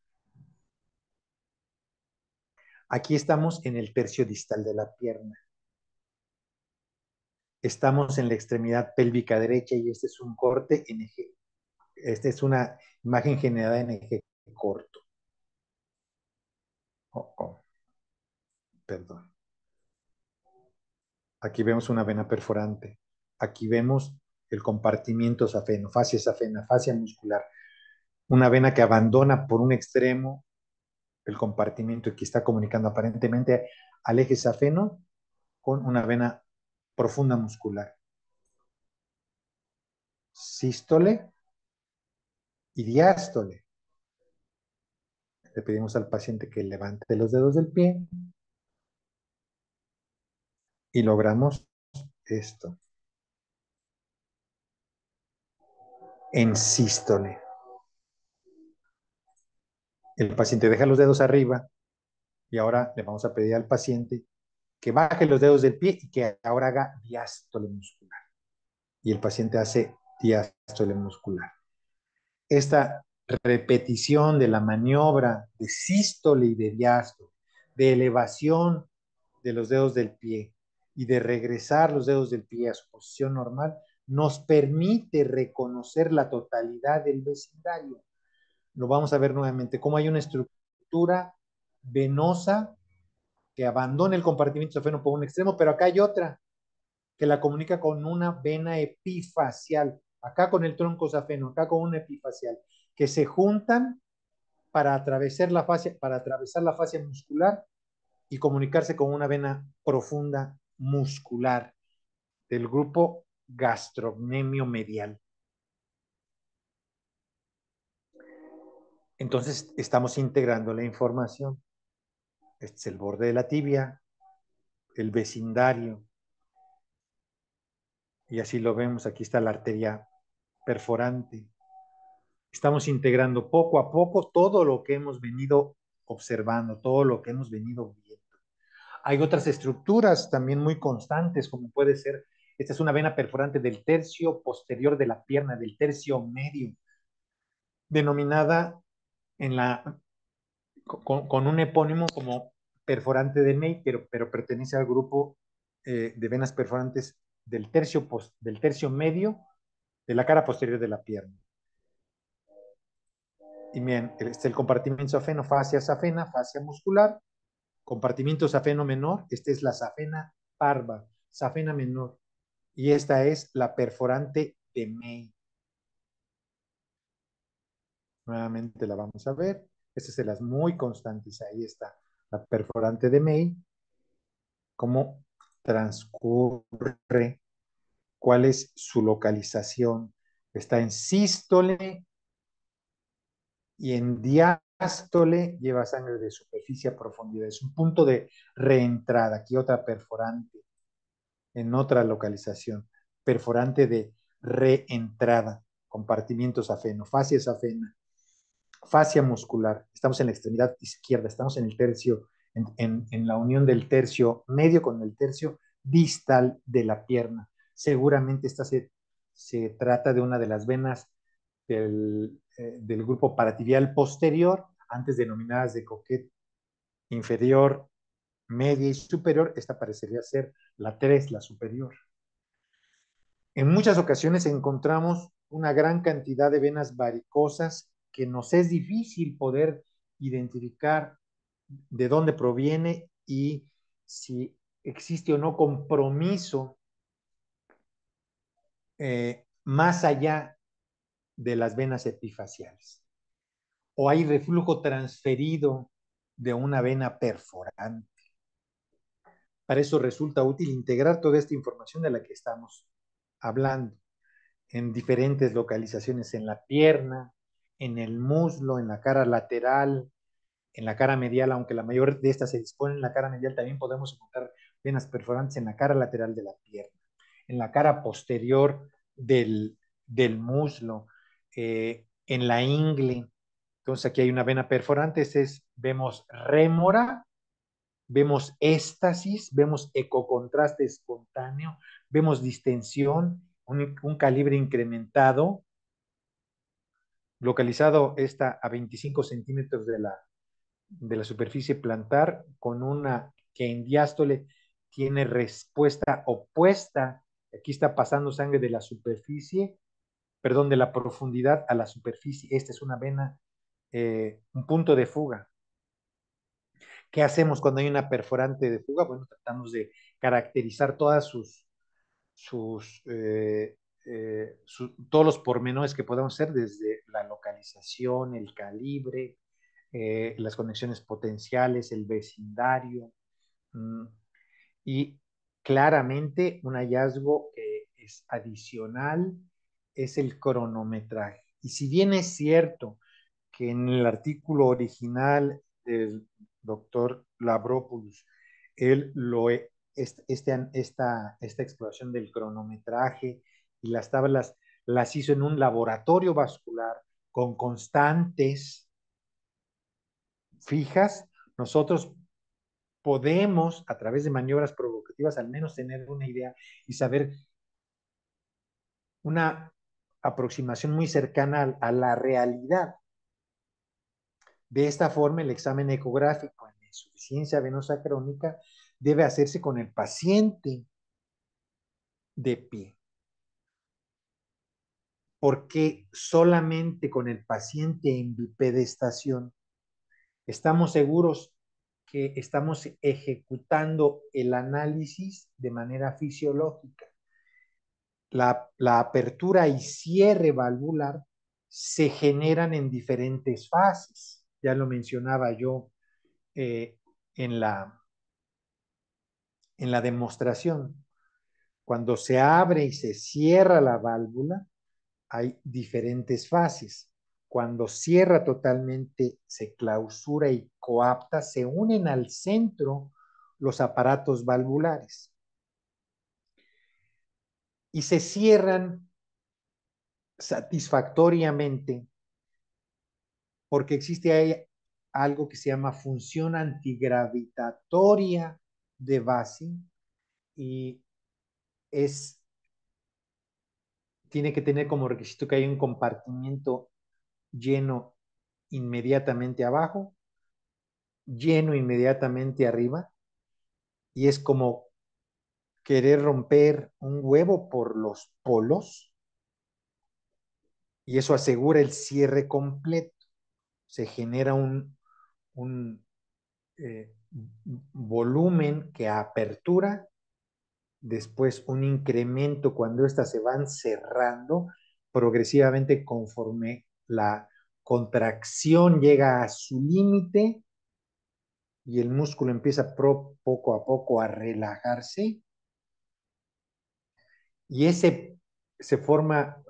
Aquí estamos en el tercio distal de la pierna. Estamos en la extremidad pélvica derecha y este es un corte en eje. Esta es una imagen generada en eje corto. Oh, oh, perdón. Aquí vemos una vena perforante. Aquí vemos el compartimiento safeno, fascia safena, fascia muscular. Una vena que abandona por un extremo el compartimiento y que está comunicando aparentemente al eje safeno con una vena profunda muscular. Sístole y diástole. Le pedimos al paciente que levante los dedos del pie y logramos esto. En sístole. El paciente deja los dedos arriba y ahora le vamos a pedir al paciente que baje los dedos del pie y que ahora haga diástole muscular. Y el paciente hace diástole muscular. Esta repetición de la maniobra de sístole y de diástole, de elevación de los dedos del pie y de regresar los dedos del pie a su posición normal, nos permite reconocer la totalidad del vecindario. Lo vamos a ver nuevamente, cómo hay una estructura venosa que abandona el compartimiento safeno por un extremo, pero acá hay otra que la comunica con una vena epifacial, acá con el tronco safeno, acá con una epifacial, que se juntan para atravesar la fascia muscular y comunicarse con una vena profunda muscular del grupo gastrocnemio medial. Entonces estamos integrando la información. Este es el borde de la tibia, el vecindario, y así lo vemos. Aquí está la arteria perforante. Estamos integrando poco a poco todo lo que hemos venido observando, todo lo que hemos venido viendo. Hay otras estructuras también muy constantes, como puede ser, esta es una vena perforante del tercio posterior de la pierna, del tercio medio, denominada en la, con un epónimo como perforante de May, pero pertenece al grupo de venas perforantes del tercio medio de la cara posterior de la pierna. Y bien, este es el compartimento safeno, fascia muscular, compartimiento safeno menor, esta es la safena parva, safena menor, y esta es la perforante de May. Nuevamente la vamos a ver. Esta es de las muy constantes. Ahí está la perforante de May. ¿Cómo transcurre? ¿Cuál es su localización? Está en sístole y en diástole lleva sangre de superficie a profundidad. Es un punto de reentrada. Aquí otra perforante en otra localización. Perforante de reentrada. Compartimiento safeno, fascia safena, fascia muscular. Estamos en la extremidad izquierda, estamos en el tercio, en la unión del tercio medio con el tercio distal de la pierna. Seguramente esta se trata de una de las venas del grupo paratibial posterior, antes denominadas de Coquet inferior, media y superior. Esta parecería ser la 3, la superior. En muchas ocasiones encontramos una gran cantidad de venas varicosas que nos es difícil poder identificar de dónde proviene y si existe o no compromiso más allá de las venas epifaciales. O hay reflujo transferido de una vena perforante. Para eso resulta útil integrar toda esta información de la que estamos hablando en diferentes localizaciones en la pierna, en el muslo, en la cara lateral, en la cara medial, aunque la mayor de estas se dispone en la cara medial, también podemos encontrar venas perforantes en la cara lateral de la pierna, en la cara posterior del muslo, en la ingle. Entonces aquí hay una vena perforante, vemos rémora, vemos éstasis, vemos ecocontraste espontáneo, vemos distensión, un calibre incrementado, localizado esta a 25 centímetros de la superficie plantar, con una que en diástole tiene respuesta opuesta. Aquí está pasando sangre de la superficie, perdón, de la profundidad a la superficie. Esta es una vena, un punto de fuga. ¿Qué hacemos cuando hay una perforante de fuga? Bueno, tratamos de caracterizar todas todos los pormenores que podamos hacer, desde la localización, el calibre, las conexiones potenciales, el vecindario. mm, y claramente un hallazgo que es adicional es el cronometraje. Y si bien es cierto que en el artículo original del doctor Labropoulos, él esta exploración del cronometraje y las tablas las hizo en un laboratorio vascular con constantes fijas. Nosotros podemos, a través de maniobras provocativas, al menos tener una idea y saber una aproximación muy cercana a la realidad. De esta forma, el examen ecográfico en insuficiencia venosa crónica debe hacerse con el paciente de pie, porque solamente con el paciente en bipedestación estamos seguros que estamos ejecutando el análisis de manera fisiológica. La apertura y cierre valvular se generan en diferentes fases. Ya lo mencionaba yo eh, en en la demostración. Cuando se abre y se cierra la válvula, hay diferentes fases. Cuando cierra totalmente, se clausura y coapta, se unen al centro los aparatos valvulares y se cierran satisfactoriamente porque existe ahí algo que se llama función antigravitatoria de base y es, tiene que tener como requisito que haya un compartimiento lleno inmediatamente abajo, lleno inmediatamente arriba, y es como querer romper un huevo por los polos, y eso asegura el cierre completo. Se genera un volumen que apertura, después un incremento cuando éstas se van cerrando progresivamente conforme la contracción llega a su límite y el músculo empieza poco a poco a relajarse y ese se forma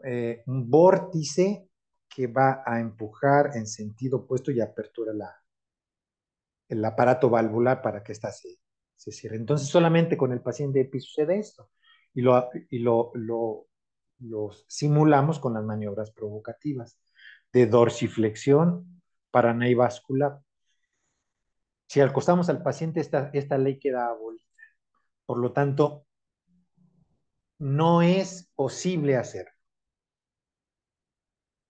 un vórtice que va a empujar en sentido opuesto y apertura el aparato valvular para que ésta se cierre. Entonces, solamente con el paciente EPI sucede esto y lo simulamos con las maniobras provocativas de dorsiflexión paranevascular. Si acostamos al paciente, esta ley queda abolida. Por lo tanto, no es posible hacer.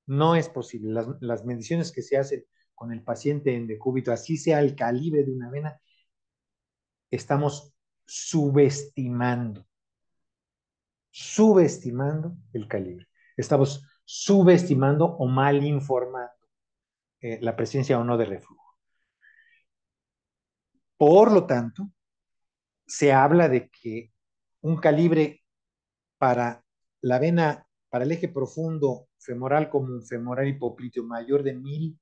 No es posible. Las mediciones que se hacen con el paciente en decúbito, así sea el calibre de una vena, estamos subestimando el calibre. Estamos subestimando o mal informando la presencia o no de reflujo. Por lo tanto, se habla de que un calibre para la vena, para el eje profundo femoral común, femoral hipopliteo mayor de 1000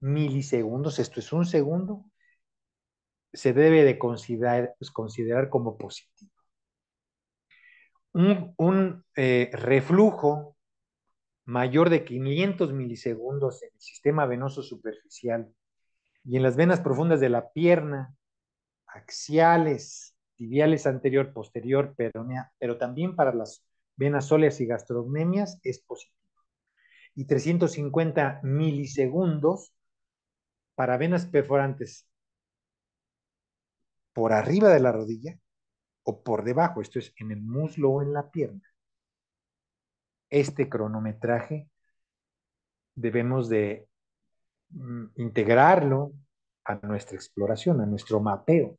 milisegundos, esto es un segundo, se debe de considerar como positivo. Un reflujo mayor de 500 milisegundos en el sistema venoso superficial y en las venas profundas de la pierna, axiales, tibiales anterior, posterior, peronea, pero también para las venas sóleas y gastrocnemias es positivo. Y 350 milisegundos para venas perforantes por arriba de la rodilla o por debajo, esto es en el muslo o en la pierna. Este cronometraje debemos de integrarlo a nuestra exploración, a nuestro mapeo.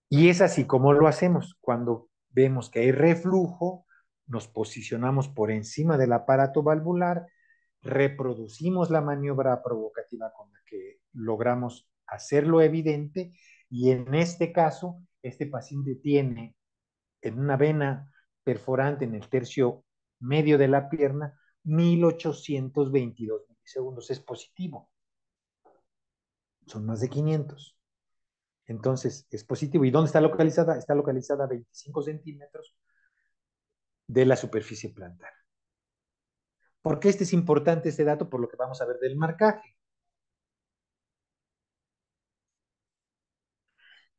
Y es así como lo hacemos. Cuando vemos que hay reflujo, nos posicionamos por encima del aparato valvular, reproducimos la maniobra provocativa con la que logramos hacerlo evidente y en este caso, este paciente tiene en una vena perforante en el tercio medio de la pierna 1822 milisegundos. Es positivo. Son más de 500. Entonces, es positivo. ¿Y dónde está localizada? Está localizada a 25 centímetros de la superficie plantar. ¿Por qué este es importante este dato? Por lo que vamos a ver del marcaje.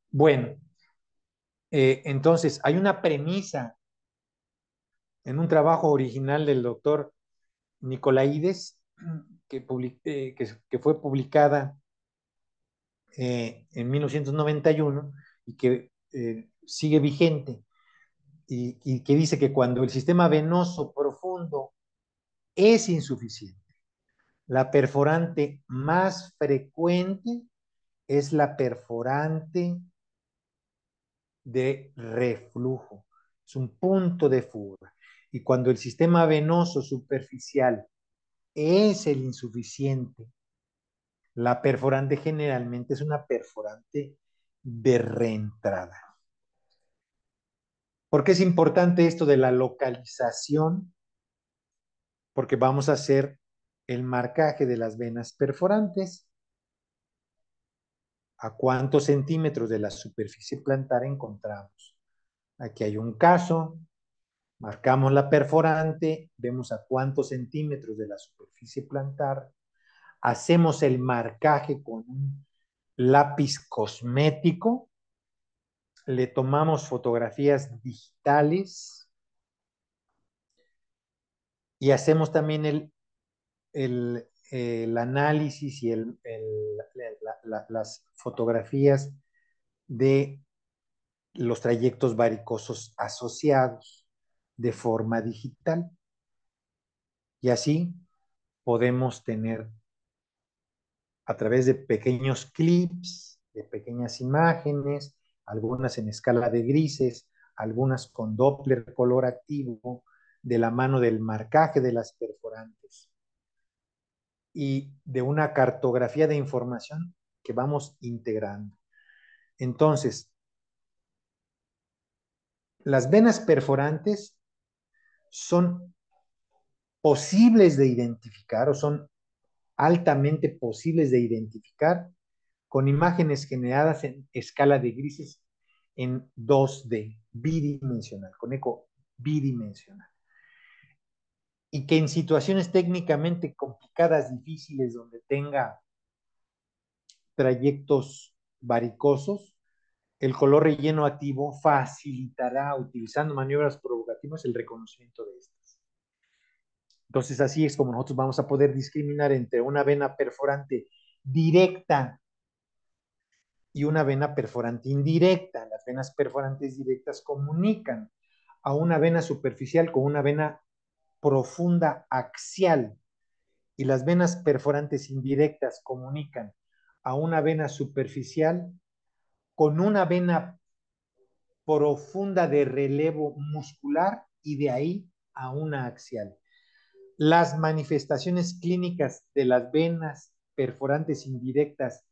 Bueno, entonces hay una premisa en un trabajo original del doctor Nicolaides que fue publicada en 1991 y que sigue vigente y que dice que cuando el sistema venoso profundo es insuficiente, la perforante más frecuente es la perforante de reflujo. Es un punto de fuga. Y cuando el sistema venoso superficial es el insuficiente, La perforante generalmente es una perforante de reentrada. ¿Por qué es importante esto de la localización? Porque vamos a hacer el marcaje de las venas perforantes. ¿A cuántos centímetros de la superficie plantar encontramos? Aquí hay un caso, marcamos la perforante, vemos a cuántos centímetros de la superficie plantar, hacemos el marcaje con un lápiz cosmético, le tomamos fotografías digitales y hacemos también el análisis y las fotografías de los trayectos varicosos asociados de forma digital. Y así podemos tener a través de pequeños clips, de pequeñas imágenes, algunas en escala de grises, algunas con Doppler color activo, de la mano del marcaje de las perforantes y de una cartografía de información que vamos integrando. Entonces, las venas perforantes son posibles de identificar o son altamente posibles de identificar con imágenes generadas en escala de grises en 2D, bidimensional, con eco bidimensional. Y que en situaciones técnicamente complicadas, difíciles, donde tenga trayectos varicosos, el color relleno activo facilitará, utilizando maniobras provocativas, el reconocimiento de estas. Entonces, así es como nosotros vamos a poder discriminar entre una vena perforante directa y una vena perforante indirecta. Las venas perforantes directas comunican a una vena superficial con una vena profunda axial y las venas perforantes indirectas comunican a una vena superficial con una vena profunda de relevo muscular y de ahí a una axial. Las manifestaciones clínicas de las venas perforantes indirectas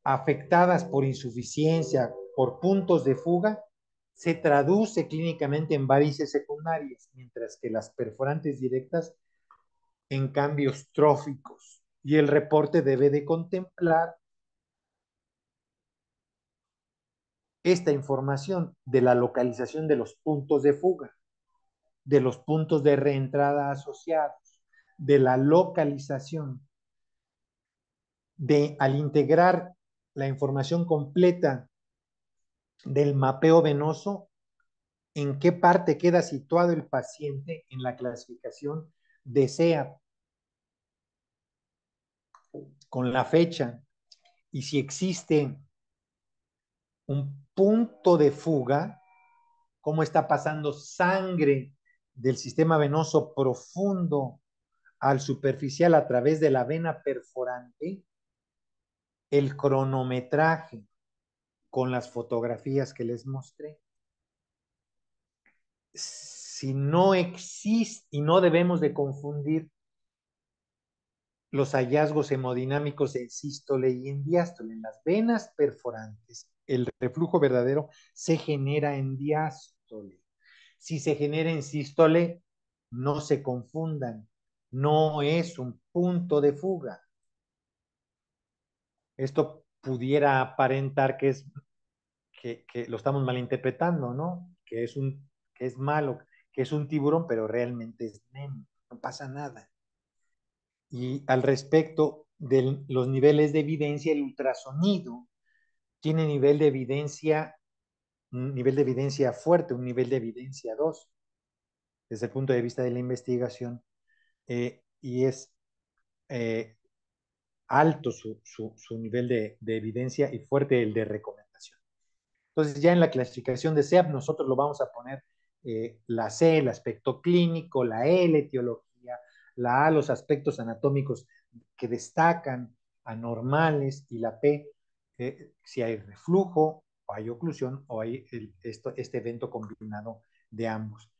afectadas por insuficiencia, por puntos de fuga, se traduce clínicamente en varices secundarias, mientras que las perforantes directas en cambios tróficos. Y el reporte debe de contemplar esta información de la localización de los puntos de fuga, de los puntos de reentrada asociados, de la localización, de al integrar la información completa del mapeo venoso, en qué parte queda situado el paciente en la clasificación de SEA con la fecha y si existe un punto de fuga, cómo está pasando sangre del sistema venoso profundo al superficial a través de la vena perforante, el cronometraje con las fotografías que les mostré. Si no existe, y no debemos de confundir los hallazgos hemodinámicos en sístole y en diástole. En las venas perforantes, el reflujo verdadero se genera en diástole. Si se genera en sístole, no se confundan, no es un punto de fuga. Esto pudiera aparentar que lo estamos malinterpretando, ¿no? Que es malo, que es un tiburón, pero realmente es Nemo, no pasa nada. Y al respecto de los niveles de evidencia, el ultrasonido tiene un nivel de evidencia fuerte, un nivel de evidencia 2, desde el punto de vista de la investigación, y es eh, alto su nivel de evidencia y fuerte el de recomendación. Entonces, ya en la clasificación de SEAP, nosotros lo vamos a poner la C, el aspecto clínico, la E, la etiología, la A, los aspectos anatómicos que destacan, anormales, y la P, si hay reflujo, o hay oclusión, o hay este evento combinado de ambos.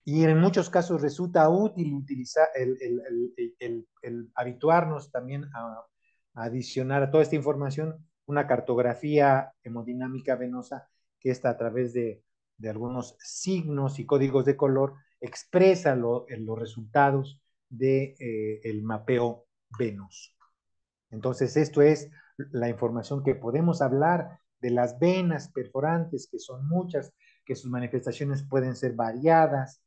Y en muchos casos resulta útil utilizar el habituarnos también a adicionar a toda esta información una cartografía hemodinámica venosa que está a través de algunos signos y códigos de color expresa los resultados del mapeo venoso. Entonces, esto es la información que podemos hablar de las venas perforantes, que son muchas, que sus manifestaciones pueden ser variadas,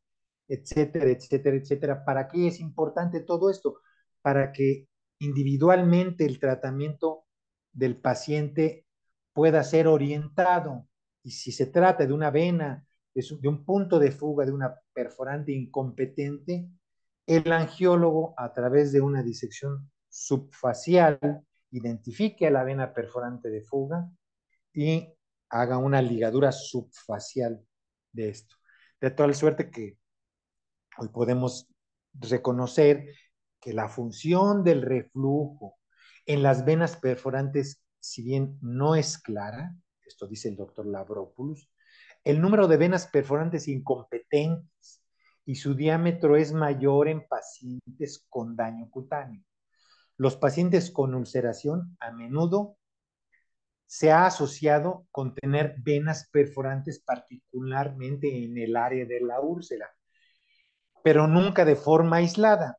etcétera, etcétera, etcétera. ¿Para qué es importante todo esto? Para que individualmente el tratamiento del paciente pueda ser orientado. Y si se trata de una vena, de un punto de fuga, de una perforante incompetente, el angiólogo, a través de una disección subfacial, identifique a la vena perforante de fuga y haga una ligadura subfacial de esto. De tal suerte que hoy podemos reconocer que la función del reflujo en las venas perforantes, si bien no es clara, esto dice el doctor Lavropoulos, el número de venas perforantes incompetentes y su diámetro es mayor en pacientes con daño cutáneo. Los pacientes con ulceración a menudo se ha asociado con tener venas perforantes, particularmente en el área de la úlcera, pero nunca de forma aislada.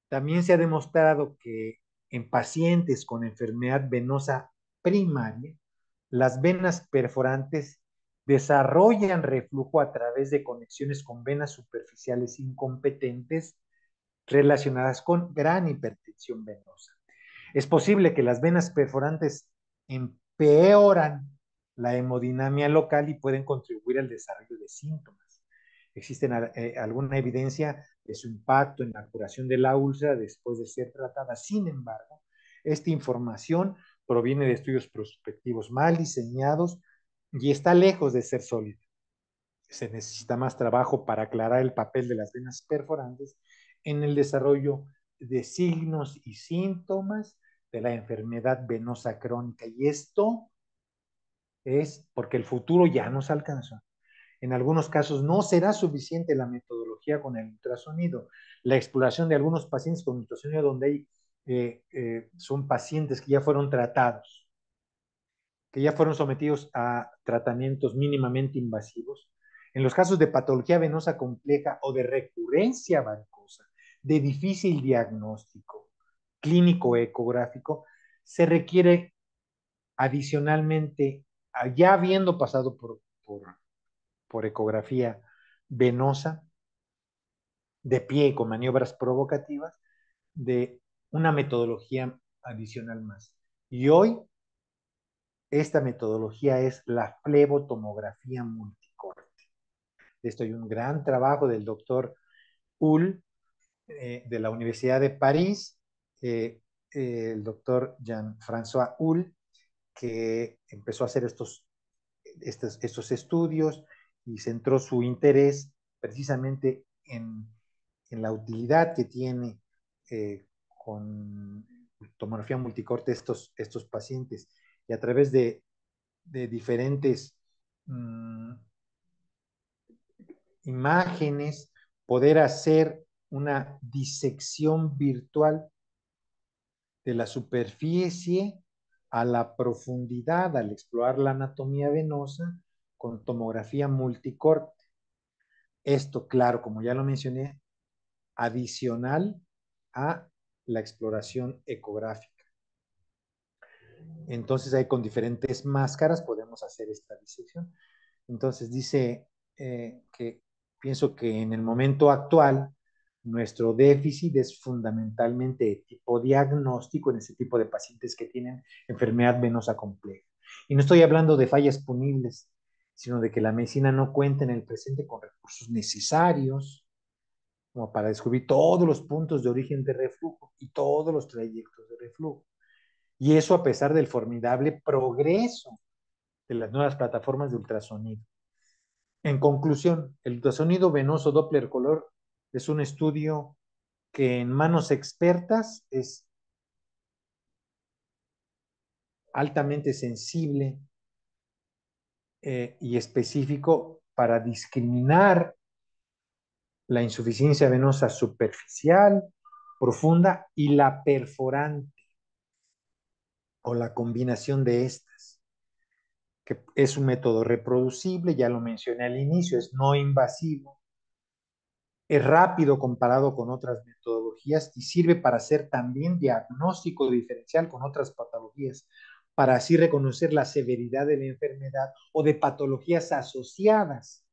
También se ha demostrado que en pacientes con enfermedad venosa primaria, las venas perforantes desarrollan reflujo a través de conexiones con venas superficiales incompetentes relacionadas con gran hipertensión venosa. Es posible que las venas perforantes empeoran la hemodinamia local y pueden contribuir al desarrollo de síntomas. Existe alguna evidencia de su impacto en la curación de la úlcera después de ser tratada. Sin embargo, esta información proviene de estudios prospectivos mal diseñados y está lejos de ser sólida. Se necesita más trabajo para aclarar el papel de las venas perforantes en el desarrollo de signos y síntomas de la enfermedad venosa crónica. Y esto es porque el futuro ya nos alcanzó. En algunos casos no será suficiente la metodología con el ultrasonido. La exploración de algunos pacientes con ultrasonido donde hay, son pacientes que ya fueron tratados, que ya fueron sometidos a tratamientos mínimamente invasivos. En los casos de patología venosa compleja o de recurrencia varicosa, de difícil diagnóstico clínico ecográfico, se requiere adicionalmente, ya habiendo pasado por ecografía venosa, de pie con maniobras provocativas, de una metodología adicional más. Y hoy esta metodología es la flebotomografía multicorte. De esto hay un gran trabajo del doctor Hull, de la Universidad de París, el doctor Jean-François Hull, que empezó a hacer estos estudios y centró su interés precisamente en la utilidad que tiene con tomografía multicorte estos pacientes. Y a través de diferentes imágenes, poder hacer una disección virtual de la superficie a la profundidad al explorar la anatomía venosa con tomografía multicorte. Esto, claro, como ya lo mencioné, adicional a la exploración ecográfica. Entonces, ahí con diferentes máscaras podemos hacer esta disección. Entonces, dice que pienso que en el momento actual nuestro déficit es fundamentalmente de tipo diagnóstico en ese tipo de pacientes que tienen enfermedad venosa compleja. Y no estoy hablando de fallas punibles, sino de que la medicina no cuenta en el presente con recursos necesarios como para descubrir todos los puntos de origen de reflujo y todos los trayectos de reflujo. Y eso a pesar del formidable progreso de las nuevas plataformas de ultrasonido. En conclusión, el ultrasonido venoso Doppler color es un estudio que en manos expertas es altamente sensible y específico para discriminar la insuficiencia venosa superficial, profunda y la perforante o la combinación de estas, que es un método reproducible, ya lo mencioné al inicio, es no invasivo, es rápido comparado con otras metodologías y sirve para hacer también diagnóstico diferencial con otras patologías, para así reconocer la severidad de la enfermedad o de patologías asociadas,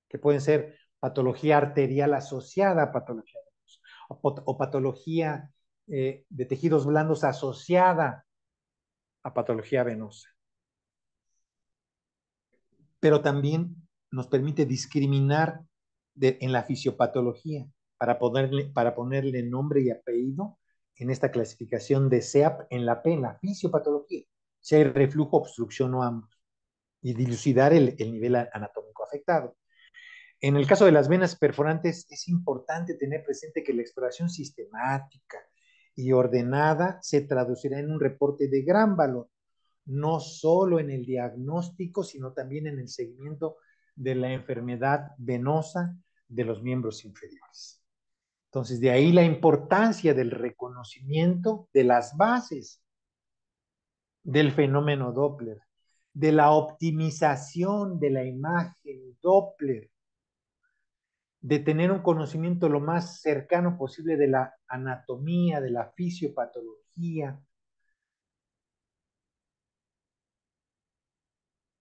que pueden ser patología arterial asociada a patología venosa, o patología de tejidos blandos asociada a patología venosa. Pero también nos permite discriminar en la fisiopatología para ponerle nombre y apellido en esta clasificación de SEAP en la P, en la fisiopatología, si hay reflujo, obstrucción o ambos, y dilucidar el nivel anatómico afectado. En el caso de las venas perforantes, es importante tener presente que la exploración sistemática y ordenada se traducirá en un reporte de gran valor, no solo en el diagnóstico, sino también en el seguimiento de la enfermedad venosa de los miembros inferiores. Entonces, de ahí la importancia del reconocimiento de las bases del fenómeno Doppler, de la optimización de la imagen Doppler, de tener un conocimiento lo más cercano posible de la anatomía, de la fisiopatología,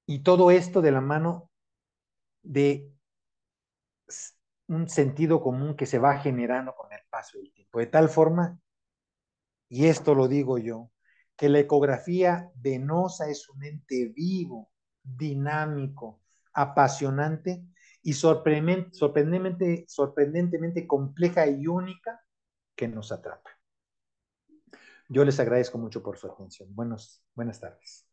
y todo esto de la mano de un sentido común que se va generando con el paso del tiempo. De tal forma, y esto lo digo yo, que la ecografía venosa es un ente vivo, dinámico, apasionante y sorprendentemente compleja y única que nos atrapa. Yo les agradezco mucho por su atención. Buenas tardes.